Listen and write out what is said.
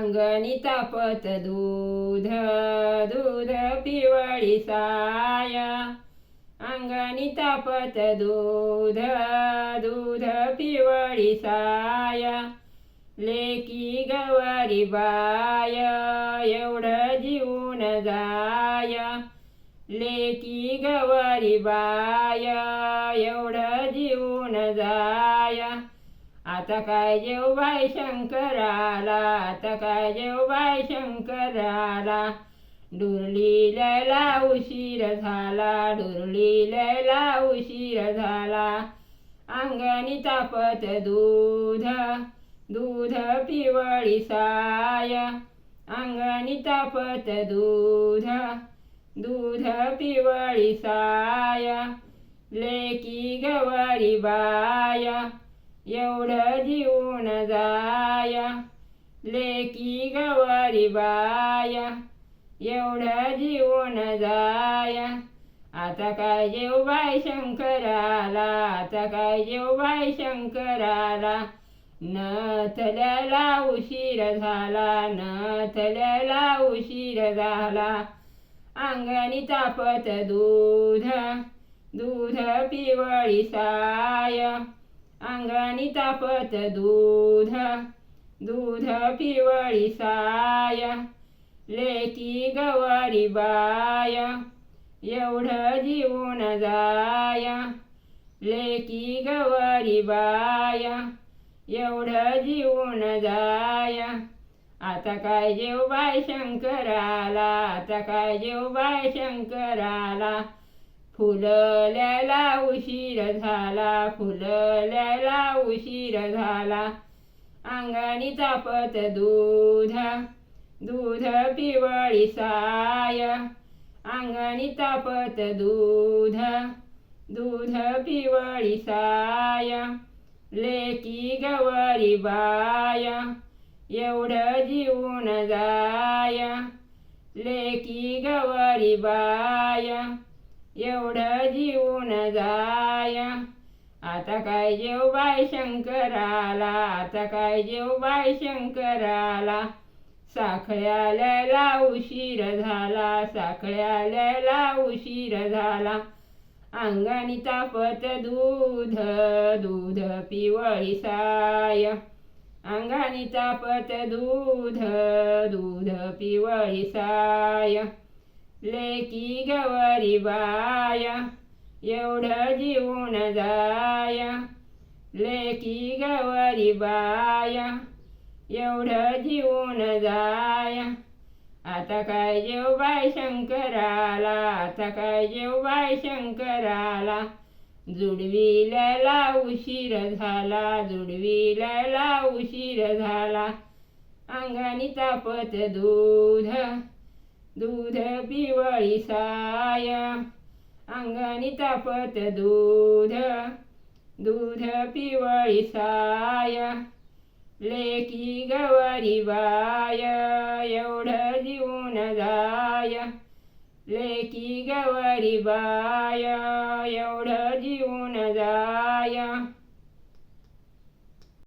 अंगणी तापत दूध दूध पिवळी साय अंगणी तापत दूध दूध पिवळी साय लेकी गवारी बाय एवढं जीवन जाय लेकी गवारी बाय एवढं जीवन जाय आता काय जेवबाई शंकराला आता काय जेवबाई शंकराला डुरलीला उशीर झाला डुरलीला उशीर झाला अंगणी तापत दूध दूध पिवळी साय अंगणी तापत दूध दूध पिवळी साय लेकी गवारी बाय एवढं जीवन जाय लेकी गवारी बाय एवढं जीवन जाय आता काय जेवबाई शंकराला आता काय जेवबाई शंकराला नथल्याला उशीर झाला नथल्याला उशीर झाला अंगणी तापत दूध दूध पिवळी साय अंगणी तापत दूध दूध पिवळी साय लेकी गवारी बाय एवढं जीवन जाय लेकी गवारी बाय एवढं जीवन जाय आता काय जेवबाई शंकराला आता काय जेवबाई शंकराला फुलल्याला उशीर झाला फुलल्याला उशीर झाला अंगणी तापत दूध दूध पिवळी साय अंगणी तापत दूध दूध पिवळी साय लेकी गवारी बाय एवढं जीवन जाय लेकी गवारी बाय एवढं जीवन जाय आता काय जेवबाई शंकराला आता काय जेवबाई शंकराला साखळ्याला उशीर झाला साखळ्याला उशीर झाला अंगणी तापत दूध दूध पिवळी साय अंगणी तापत दूध दूध पिवळी साय लेकी गवारी बाय एवढं जीवन जाय लेकी गवारी बाय एवढं जीवन जाय आता काय जेवबाई शंकराला आता काय जेवबाई शंकराला जुडवील्याला उशीर झाला जुडवील्याला उशीर झाला अंगणी तापत दूध दूध पिवळी साय अंगणी तापत दूध दूध पिवळी साय लेकी गवारी बाय एवढं जीवन जाय लेकी गवारी बाय एवढं